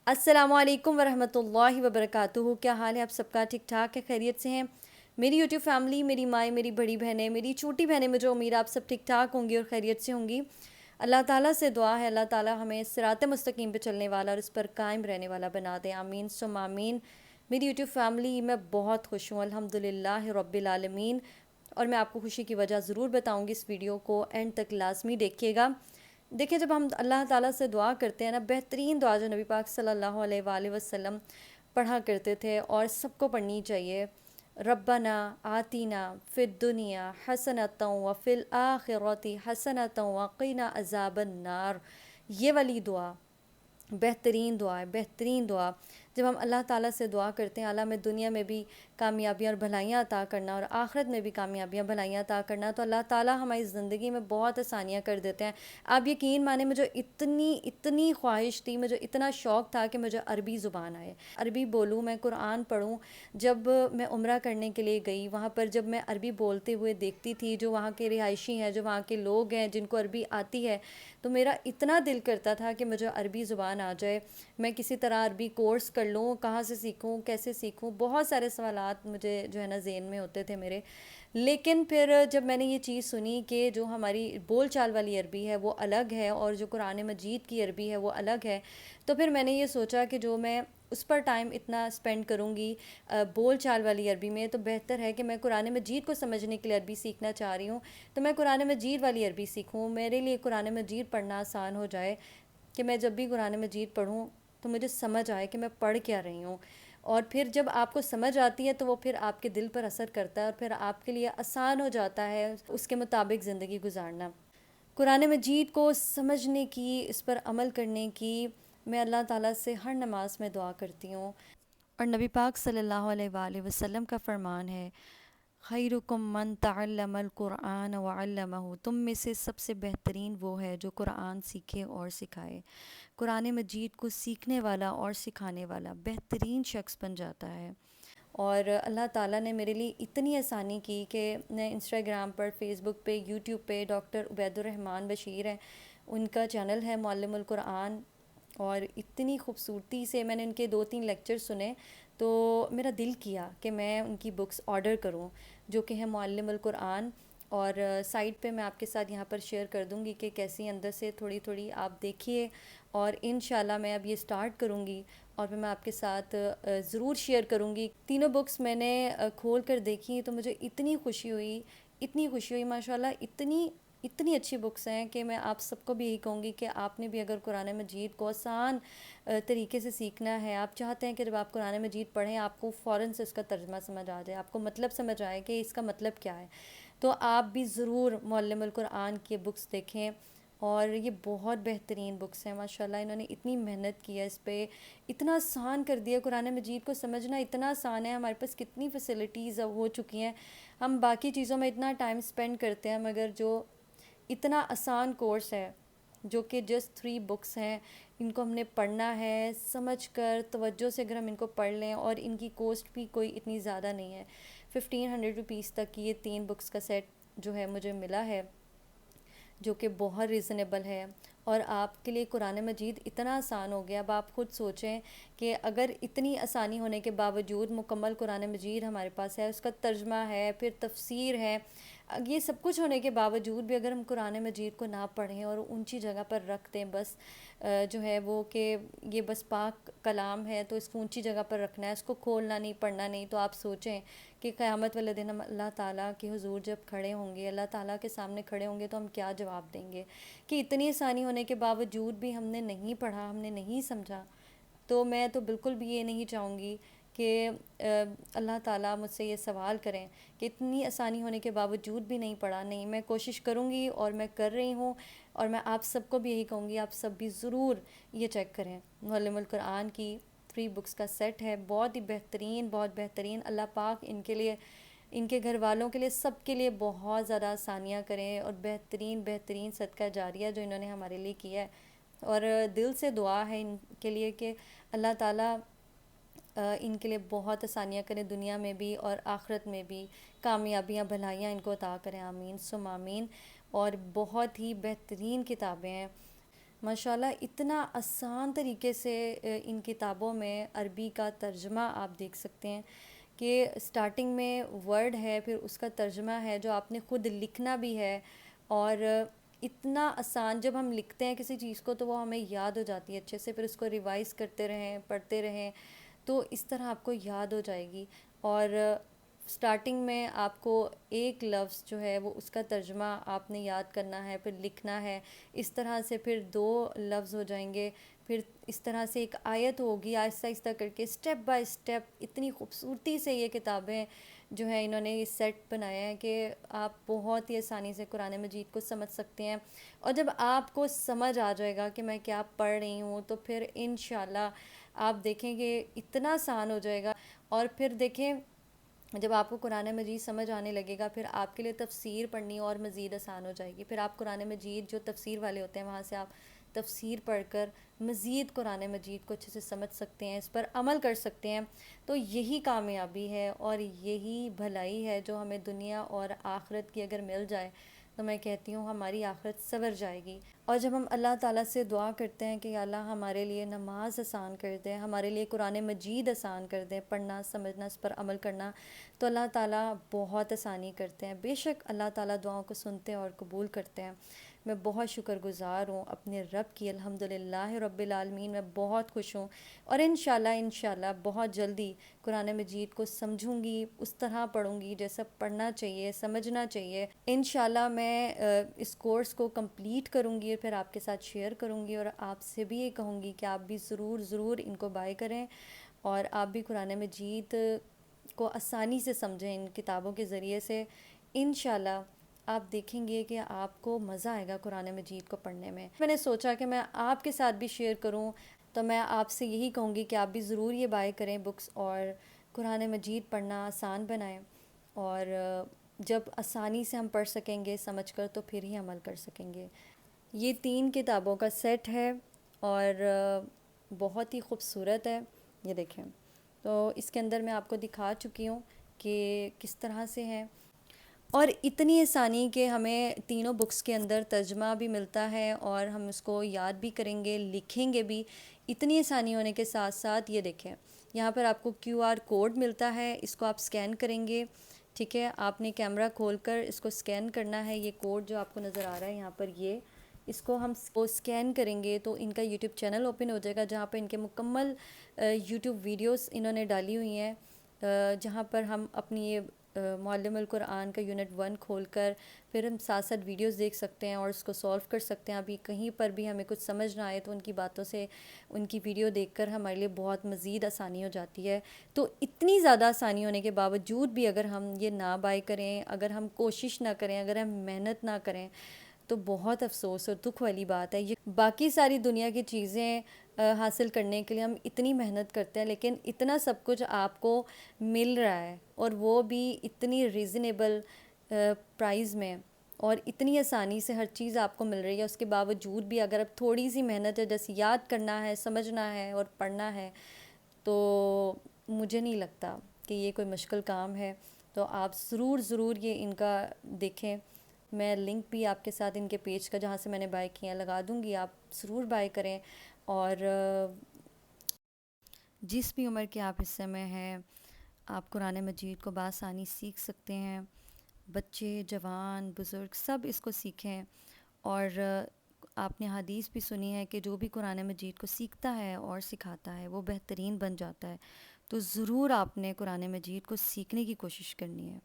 السلام علیکم ورحمۃ اللہ وبرکاتہ۔ کیا حال ہے آپ سب کا؟ ٹھیک ٹھاک ہے؟ خیریت سے ہیں؟ میری یوٹیوب فیملی، میری مائیں، میری بڑی بہنیں، میری چھوٹی بہنیں، مجھے امید آپ سب ٹھیک ٹھاک ہوں گی اور خیریت سے ہوں گی۔ اللہ تعالیٰ سے دعا ہے اللہ تعالیٰ ہمیں صراط مستقیم پہ چلنے والا اور اس پر قائم رہنے والا بنا دے، آمین ثم آمین۔ میری یوٹیوب فیملی، میں بہت خوش ہوں الحمدللہ رب العالمین، اور میں آپ کو خوشی کی وجہ ضرور بتاؤں گی۔ اس ویڈیو کو اینڈ تک لازمی دیکھیے گا۔ دیکھیں، جب ہم اللہ تعالیٰ سے دعا کرتے ہیں نا، بہترین دعا جو نبی پاک صلی اللہ علیہ وآلہ وسلم پڑھا کرتے تھے اور سب کو پڑھنی چاہیے، ربنا آتینا فی الدنیا حسنۃ وفی الآخرۃ حسنۃ وقنا عذاب النار۔ یہ والی دعا بہترین دعا ہے، بہترین دعا۔ جب ہم اللہ تعالیٰ سے دعا کرتے ہیں اللہ میں دنیا میں بھی کامیابیاں اور بھلائیاں عطا کرنا اور آخرت میں بھی کامیابیاں بھلائیاں عطا کرنا، تو اللہ تعالیٰ ہماری زندگی میں بہت آسانیاں کر دیتے ہیں۔ آپ یقین مانیں، مجھے اتنی خواہش تھی، مجھے اتنا شوق تھا کہ مجھے عربی زبان آئے، عربی بولوں، میں قرآن پڑھوں۔ جب میں عمرہ کرنے کے لیے گئی، وہاں پر جب میں عربی بولتے ہوئے دیکھتی تھی، جو وہاں کے رہائشی ہیں، جو وہاں کے لوگ ہیں جن کو عربی آتی ہے، تو میرا اتنا دل کرتا تھا کہ مجھے عربی زبان آ جائے، میں کسی طرح عربی کورس کر لوں، کہاں سے سیکھوں، کیسے سیکھوں، بہت سارے سوالات مجھے جو ہے نا ذہن میں ہوتے تھے میرے۔ لیکن پھر جب میں نے یہ چیز سنی کہ جو ہماری بول چال والی عربی ہے وہ الگ ہے اور جو قرآن مجید کی عربی ہے وہ الگ ہے، تو پھر میں نے یہ سوچا کہ جو میں اس پر ٹائم اتنا اسپینڈ کروں گی بول چال والی عربی میں، تو بہتر ہے کہ میں قرآن مجید کو سمجھنے کے لیے عربی سیکھنا چاہ رہی ہوں تو میں قرآن مجید والی عربی سیکھوں، میرے لیے قرآن مجید پڑھنا آسان ہو جائے، کہ میں جب بھی قرآن مجید پڑھوں تو مجھے سمجھ آئے کہ میں پڑھ کیا رہی ہوں۔ اور پھر جب آپ کو سمجھ آتی ہے تو وہ پھر آپ کے دل پر اثر کرتا ہے اور پھر آپ کے لیے آسان ہو جاتا ہے اس کے مطابق زندگی گزارنا۔ قرآن مجید کو سمجھنے کی، اس پر عمل کرنے کی میں اللہ تعالیٰ سے ہر نماز میں دعا کرتی ہوں، اور نبی پاک صلی اللہ علیہ وآلہ وسلم کا فرمان ہے، خیرکم من تعلم القرآن وعلمہ، تم میں سے سب سے بہترین وہ ہے جو قرآن سیکھے اور سکھائے۔ قرآن مجید کو سیکھنے والا اور سکھانے والا بہترین شخص بن جاتا ہے۔ اور اللہ تعالیٰ نے میرے لیے اتنی آسانی کی کہ میں انسٹاگرام پر، فیس بک پہ، یوٹیوب پہ ڈاکٹر عبید الرحمن بشیر ہیں، ان کا چینل ہے معلم القرآن، اور اتنی خوبصورتی سے میں نے ان کے 2-3 لیکچر سنے تو میرا دل کیا کہ میں ان کی بکس آرڈر کروں، جو کہ ہے معلم القرآن۔ اور سائٹ پہ میں آپ کے ساتھ یہاں پر شیئر کر دوں گی کہ کیسی اندر سے تھوڑی تھوڑی آپ دیکھیے، اور انشاءاللہ میں اب یہ سٹارٹ کروں گی اور پھر میں آپ کے ساتھ ضرور شیئر کروں گی۔ تینوں بکس میں نے کھول کر دیکھی تو مجھے اتنی خوشی ہوئی، اتنی خوشی ہوئی، ماشاءاللہ اتنی اچھی بکس ہیں کہ میں آپ سب کو بھی یہی کہوں گی کہ آپ نے بھی اگر قرآن مجید کو آسان طریقے سے سیکھنا ہے، آپ چاہتے ہیں کہ جب آپ قرآن مجید پڑھیں آپ کو فوراً سے اس کا ترجمہ سمجھ آ جائے، آپ کو مطلب سمجھ آئے کہ اس کا مطلب کیا ہے، تو آپ بھی ضرور معلم القرآن کی بکس دیکھیں۔ اور یہ بہت بہترین بکس ہیں ماشاءاللہ، انہوں نے اتنی محنت کی ہے اس پہ، اتنا آسان کر دیا قرآن مجید کو سمجھنا، اتنا آسان ہے، ہمارے پاس کتنی فیسلٹیز اب ہو چکی ہیں، ہم باقی چیزوں میں اتنا ٹائم سپینڈ کرتے ہیں، مگر جو اتنا آسان کورس ہے جو کہ جسٹ 3 بکس ہیں، ان کو ہم نے پڑھنا ہے سمجھ کر، توجہ سے اگر ہم ان کو پڑھ لیں، اور ان کی کوسٹ بھی کوئی اتنی زیادہ نہیں ہے، 1500 روپیز تک کی یہ 3 بکس کا سیٹ جو ہے مجھے ملا ہے، جو کہ بہت ریزنیبل ہے۔ اور آپ کے لیے قرآن مجید اتنا آسان ہو گیا، اب آپ خود سوچیں کہ اگر اتنی آسانی ہونے کے باوجود مکمل قرآن مجید ہمارے پاس ہے، اس کا ترجمہ ہے، پھر تفسیر ہے، یہ سب کچھ ہونے کے باوجود بھی اگر ہم قرآن مجید کو نہ پڑھیں اور اونچی جگہ پر رکھ دیں، بس جو ہے وہ کہ یہ بس پاک کلام ہے تو اس کو اونچی جگہ پر رکھنا ہے، اس کو کھولنا نہیں، پڑھنا نہیں، تو آپ سوچیں کہ قیامت والے دن ہم اللہ تعالیٰ کے حضور جب کھڑے ہوں گے، اللہ تعالیٰ کے سامنے کھڑے ہوں گے تو ہم کیا جواب دیں گے کہ اتنی آسانی ہونے کے باوجود بھی ہم نے نہیں پڑھا، ہم نے نہیں سمجھا۔ تو میں تو بالکل بھی یہ نہیں چاہوں گی کہ اللہ تعالیٰ مجھ سے یہ سوال کریں کہ اتنی آسانی ہونے کے باوجود بھی نہیں پڑھا، نہیں، میں کوشش کروں گی اور میں کر رہی ہوں، اور میں آپ سب کو بھی یہی کہوں گی آپ سب بھی ضرور یہ چیک کریں، معلم القرآن کی 3 بکس کا سیٹ ہے، بہت ہی بہترین، بہت بہترین۔ اللہ پاک ان کے لیے، ان کے گھر والوں کے لیے، سب کے لیے بہت زیادہ آسانیاں کریں، اور بہترین بہترین صدقہ جاریہ جو انہوں نے ہمارے لیے کیا ہے، اور دل سے دعا ہے ان کے لیے کہ اللہ تعالیٰ ان کے لیے بہت آسانیاں کریں، دنیا میں بھی اور آخرت میں بھی، کامیابیاں بھلائیاں ان کو عطا کریں، آمین ثم آمین۔ اور بہت ہی بہترین کتابیں ہیں، ماشاءاللہ اتنا آسان طریقے سے ان کتابوں میں عربی کا ترجمہ آپ دیکھ سکتے ہیں کہ سٹارٹنگ میں ورڈ ہے، پھر اس کا ترجمہ ہے جو آپ نے خود لکھنا بھی ہے، اور اتنا آسان جب ہم لکھتے ہیں کسی چیز کو تو وہ ہمیں یاد ہو جاتی ہے اچھے سے، پھر اس کو ریوائز کرتے رہیں، پڑھتے رہیں تو اس طرح آپ کو یاد ہو جائے گی۔ اور سٹارٹنگ میں آپ کو ایک لفظ جو ہے وہ اس کا ترجمہ آپ نے یاد کرنا ہے، پھر لکھنا ہے، اس طرح سے پھر 2 لفظ ہو جائیں گے، پھر اس طرح سے ایک آیت ہوگی، آہستہ آہستہ کر کے اسٹیپ بائی اسٹیپ اتنی خوبصورتی سے یہ کتابیں جو ہیں انہوں نے یہ سیٹ بنایا ہے کہ آپ بہت ہی آسانی سے قرآن مجید کو سمجھ سکتے ہیں۔ اور جب آپ کو سمجھ آ جائے گا کہ میں کیا پڑھ رہی ہوں تو پھر انشاءاللہ آپ دیکھیں کہ اتنا آسان ہو جائے گا۔ اور پھر دیکھیں جب آپ کو قرآن مجید سمجھ آنے لگے گا، پھر آپ کے لیے تفسیر پڑھنی اور مزید آسان ہو جائے گی۔ پھر آپ قرآن مجید جو تفسیر والے ہوتے ہیں وہاں سے آپ تفسیر پڑھ کر مزید قرآن مجید کو اچھے سے سمجھ سکتے ہیں، اس پر عمل کر سکتے ہیں۔ تو یہی کامیابی ہے اور یہی بھلائی ہے جو ہمیں دنیا اور آخرت کی اگر مل جائے تو میں کہتی ہوں ہماری آخرت سنور جائے گی۔ اور جب ہم اللہ تعالیٰ سے دعا کرتے ہیں کہ یا اللہ ہمارے لیے نماز آسان کر دے، ہمارے لیے قرآن مجید آسان کر دے، پڑھنا سمجھنا اس پر عمل کرنا، تو اللہ تعالیٰ بہت آسانی کرتے ہیں۔ بے شک اللہ تعالیٰ دعاؤں کو سنتے ہیں اور قبول کرتے ہیں۔ میں بہت شکر گزار ہوں اپنے رب کی، الحمدللہ رب العالمین، میں بہت خوش ہوں، اور انشاءاللہ بہت جلدی قرآن مجید کو سمجھوں گی، اس طرح پڑھوں گی جیسا پڑھنا چاہیے، سمجھنا چاہیے۔ انشاءاللہ میں اس کورس کو کمپلیٹ کروں گی، پھر آپ کے ساتھ شیئر کروں گی، اور آپ سے بھی یہ کہوں گی کہ آپ بھی ضرور ان کو بائی کریں، اور آپ بھی قرآن مجید کو آسانی سے سمجھیں ان کتابوں کے ذریعے سے۔ انشاءاللہ آپ دیکھیں گے کہ آپ کو مزہ آئے گا قرآن مجید کو پڑھنے میں نے سوچا کہ میں آپ کے ساتھ بھی شیئر کروں، تو میں آپ سے یہی کہوں گی کہ آپ بھی ضرور یہ بائی کریں بکس، اور قرآن مجید پڑھنا آسان بنائیں، اور جب آسانی سے ہم پڑھ سکیں گے سمجھ کر تو پھر ہی عمل کر سکیں گے۔ یہ 3 کتابوں کا سیٹ ہے اور بہت ہی خوبصورت ہے، یہ دیکھیں۔ تو اس کے اندر میں آپ کو دکھا چکی ہوں کہ کس طرح سے ہیں، اور اتنی آسانی کہ ہمیں تینوں بکس کے اندر ترجمہ بھی ملتا ہے اور ہم اس کو یاد بھی کریں گے، لکھیں گے بھی۔ اتنی آسانی ہونے کے ساتھ ساتھ یہ دیکھیں یہاں پر آپ کو QR کوڈ ملتا ہے، اس کو آپ سکین کریں گے، ٹھیک ہے۔ آپ نے کیمرہ کھول کر اس کو سکین کرنا ہے، یہ کوڈ جو آپ کو نظر آ رہا ہے یہاں پر، یہ اس کو ہم سکین کریں گے تو ان کا یوٹیوب چینل اوپن ہو جائے گا، جہاں پہ ان کے مکمل یوٹیوب ویڈیوز انہوں نے ڈالی ہوئی ہیں، جہاں پر ہم اپنی یہ معلم القرآن کا یونٹ 1 کھول کر پھر ہم ساتھ ساتھ ویڈیوز دیکھ سکتے ہیں اور اس کو سولو کر سکتے ہیں۔ ابھی کہیں پر بھی ہمیں کچھ سمجھ نہ آئے تو ان کی باتوں سے، ان کی ویڈیو دیکھ کر ہمارے لیے بہت مزید آسانی ہو جاتی ہے۔ تو اتنی زیادہ آسانی ہونے کے باوجود بھی اگر ہم یہ نہ بائی کریں، اگر ہم کوشش نہ کریں، اگر ہم محنت نہ کریں تو بہت افسوس اور دکھ والی بات ہے۔ یہ باقی ساری دنیا کی چیزیں حاصل کرنے کے لیے ہم اتنی محنت کرتے ہیں، لیکن اتنا سب کچھ آپ کو مل رہا ہے، اور وہ بھی اتنی ریزنیبل پرائز میں، اور اتنی آسانی سے ہر چیز آپ کو مل رہی ہے۔ اس کے باوجود بھی اگر اب تھوڑی سی محنت ہے، جیسے یاد کرنا ہے، سمجھنا ہے اور پڑھنا ہے، تو مجھے نہیں لگتا کہ یہ کوئی مشکل کام ہے۔ تو آپ ضرور یہ ان کا دیکھیں۔ میں لنک بھی آپ کے ساتھ ان کے پیج کا جہاں سے میں نے بائی کیا لگا دوں گی، آپ ضرور بائی کریں۔ اور جس بھی عمر کے آپ حصے میں ہیں آپ قرآن مجید کو بآسانی سیکھ سکتے ہیں، بچے، جوان، بزرگ سب اس کو سیکھیں۔ اور آپ نے حدیث بھی سنی ہے کہ جو بھی قرآن مجید کو سیکھتا ہے اور سکھاتا ہے وہ بہترین بن جاتا ہے۔ تو ضرور آپ نے قرآن مجید کو سیکھنے کی کوشش کرنی ہے۔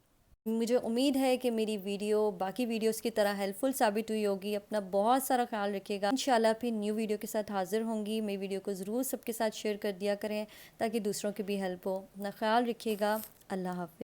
مجھے امید ہے کہ میری ویڈیو باقی ویڈیوز کی طرح ہیلپ فل ثابت ہوئی ہوگی۔ اپنا بہت سارا خیال رکھیے گا۔ انشاءاللہ پھر نیو ویڈیو کے ساتھ حاضر ہوں گی۔ میری ویڈیو کو ضرور سب کے ساتھ شیئر کر دیا کریں تاکہ دوسروں کی بھی ہیلپ ہو۔ اپنا خیال رکھیے گا۔ اللہ حافظ۔